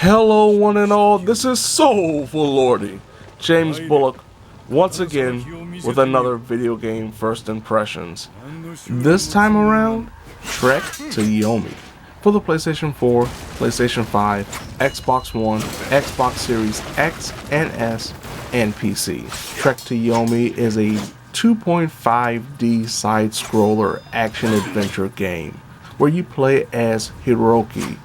Hello one and all, this is Soulful Lordy, James Bullock, once again with another video game first impressions. This time around, Trek to Yomi for the PlayStation 4, PlayStation 5, Xbox One, Xbox Series X and S, and PC. Trek to Yomi is a 2.5D side-scroller action-adventure game where you play as Hiroki,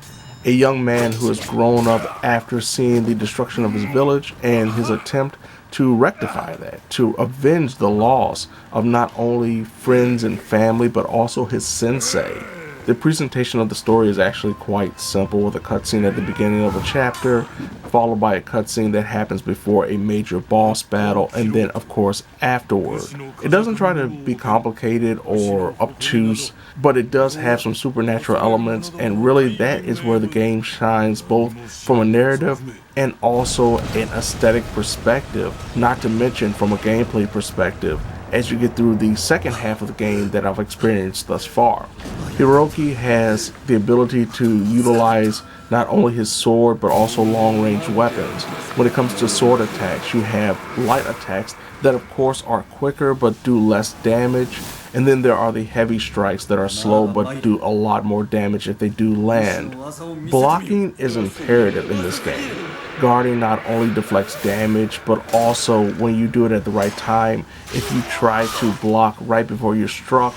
a young man who has grown up after seeing the destruction of his village and his attempt to rectify that, to avenge the loss of not only friends and family but also his sensei. The presentation of the story is actually quite simple, with a cutscene at the beginning of a chapter, followed by a cutscene that happens before a major boss battle, and then of course afterward. It doesn't try to be complicated or obtuse, but it does have some supernatural elements, and really that is where the game shines, both from a narrative and also an aesthetic perspective, not to mention from a gameplay perspective, as you get through the second half of the game that I've experienced thus far. Hiroki has the ability to utilize not only his sword but also long-range weapons. When it comes to sword attacks, you have light attacks that of course are quicker but do less damage, and then there are the heavy strikes that are slow but do a lot more damage if they do land. Blocking is imperative in this game. Guarding not only deflects damage, but also when you do it at the right time, if you try to block right before you're struck,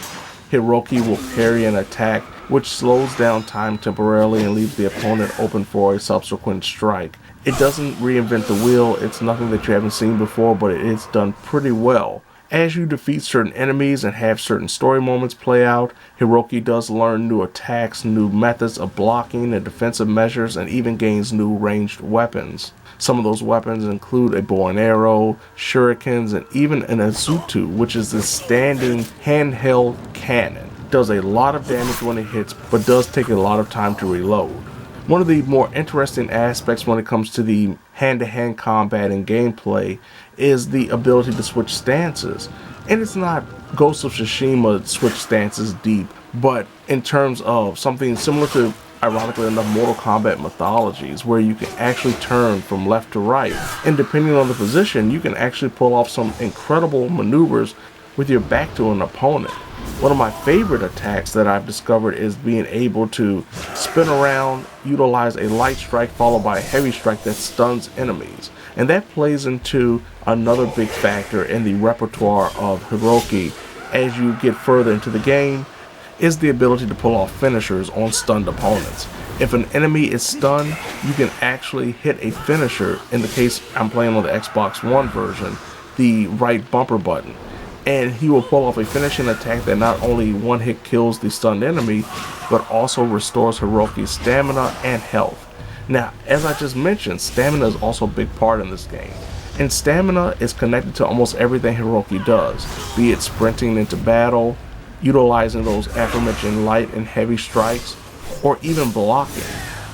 Hiroki will parry an attack, which slows down time temporarily and leaves the opponent open for a subsequent strike. It doesn't reinvent the wheel, it's nothing that you haven't seen before, but it's done pretty well. As you defeat certain enemies and have certain story moments play out, Hiroki does learn new attacks, new methods of blocking and defensive measures, and even gains new ranged weapons. Some of those weapons include a bow and arrow, shurikens, and even an Azutu, which is this standing handheld cannon. It does a lot of damage when it hits, but does take a lot of time to reload. One of the more interesting aspects when it comes to the hand-to-hand combat and gameplay is the ability to switch stances. And it's not Ghost of Tsushima switch stances deep, but in terms of something similar to, ironically enough, Mortal Kombat mythologies, where you can actually turn from left to right. And depending on the position, you can actually pull off some incredible maneuvers with your back to an opponent. One of my favorite attacks that I've discovered is being able to spin around, utilize a light strike followed by a heavy strike that stuns enemies. And that plays into another big factor in the repertoire of Hiroki as you get further into the game, is the ability to pull off finishers on stunned opponents. If an enemy is stunned, you can actually hit a finisher, in the case I'm playing on the Xbox One version, the right bumper button. And he will pull off a finishing attack that not only one hit kills the stunned enemy, but also restores Hiroki's stamina and health. Now, as I just mentioned, stamina is also a big part in this game. And stamina is connected to almost everything Hiroki does, be it sprinting into battle, utilizing those aforementioned light and heavy strikes, or even blocking.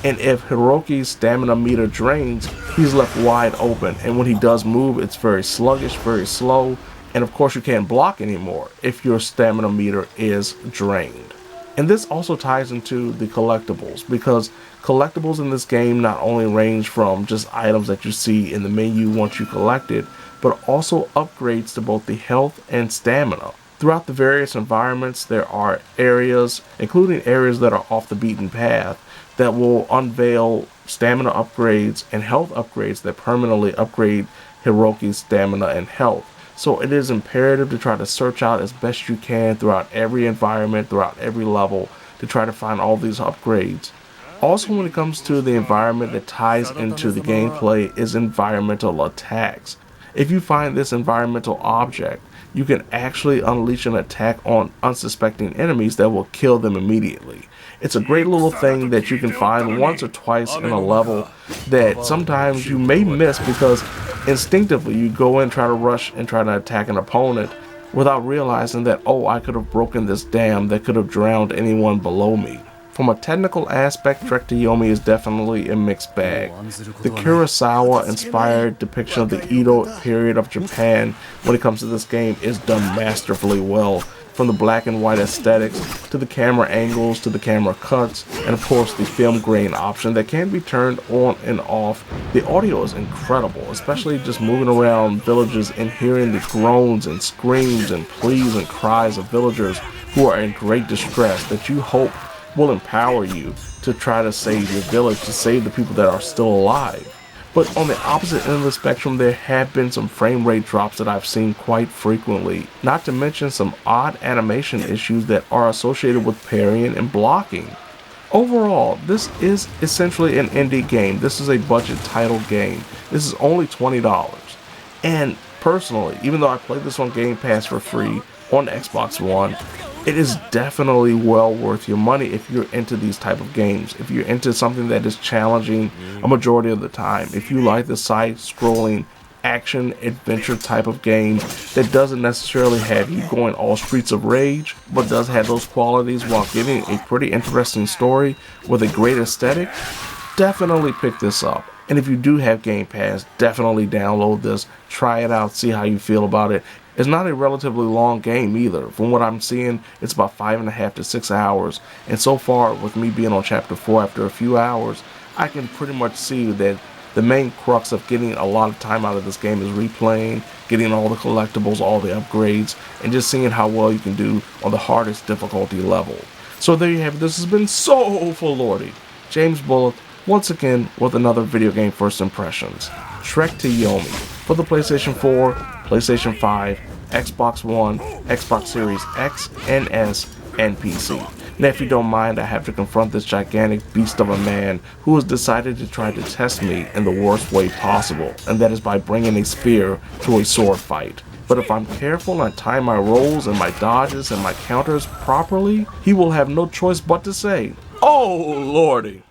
And if Hiroki's stamina meter drains, he's left wide open, and when he does move, it's very sluggish, very slow. And of course you can't block anymore if your stamina meter is drained. And this also ties into the collectibles, because collectibles in this game not only range from just items that you see in the menu once you collect it, but also upgrades to both the health and stamina. Throughout the various environments, there are areas, including areas that are off the beaten path, that will unveil stamina upgrades and health upgrades that permanently upgrade Hiroki's stamina and health. So it is imperative to try to search out as best you can throughout every environment, throughout every level, to try to find all these upgrades. Also, when it comes to the environment that ties into the gameplay, is environmental attacks. If you find this environmental object, you can actually unleash an attack on unsuspecting enemies that will kill them immediately. It's a great little thing that you can find once or twice in a level that sometimes you may miss because instinctively you go in, try to rush and try to attack an opponent without realizing that, oh, I could have broken this dam that could have drowned anyone below me. From a technical aspect, Trek to Yomi is definitely a mixed bag. The Kurosawa-inspired depiction of the Edo period of Japan when it comes to this game is done masterfully well. From the black and white aesthetics, to the camera angles, to the camera cuts, and of course the film grain option that can be turned on and off. The audio is incredible, especially just moving around villages and hearing the groans and screams and pleas and cries of villagers who are in great distress that you hope will empower you to try to save your village, to save the people that are still alive. But on the opposite end of the spectrum, there have been some frame rate drops that I've seen quite frequently, not to mention some odd animation issues that are associated with parrying and blocking. Overall, this is essentially an indie game. This is a budget title game. This is only $20. And personally, even though I played this on Game Pass for free on Xbox One, it is definitely well worth your money if you're into these type of games. If you're into something that is challenging a majority of the time. If you like the side-scrolling action adventure type of game that doesn't necessarily have you going all Streets of Rage, but does have those qualities while giving a pretty interesting story with a great aesthetic, definitely pick this up. And if you do have Game Pass, definitely download this, try it out, see how you feel about it. It's not a relatively long game either. From what I'm seeing, it's about 5.5 to 6 hours. And so far, with me being on Chapter 4 after a few hours, I can pretty much see that the main crux of getting a lot of time out of this game is replaying, getting all the collectibles, all the upgrades, and just seeing how well you can do on the hardest difficulty level. So there you have it. This has been Soulful Lordy, James Bullock, once again with another video game first impressions. Trek to Yomi for the PlayStation 4, PlayStation 5, Xbox One, Xbox Series X and S, and PC. Now if you don't mind, I have to confront this gigantic beast of a man who has decided to try to test me in the worst way possible, and that is by bringing a spear to a sword fight. But if I'm careful and I time my rolls and my dodges and my counters properly, he will have no choice but to say, "Oh lordy."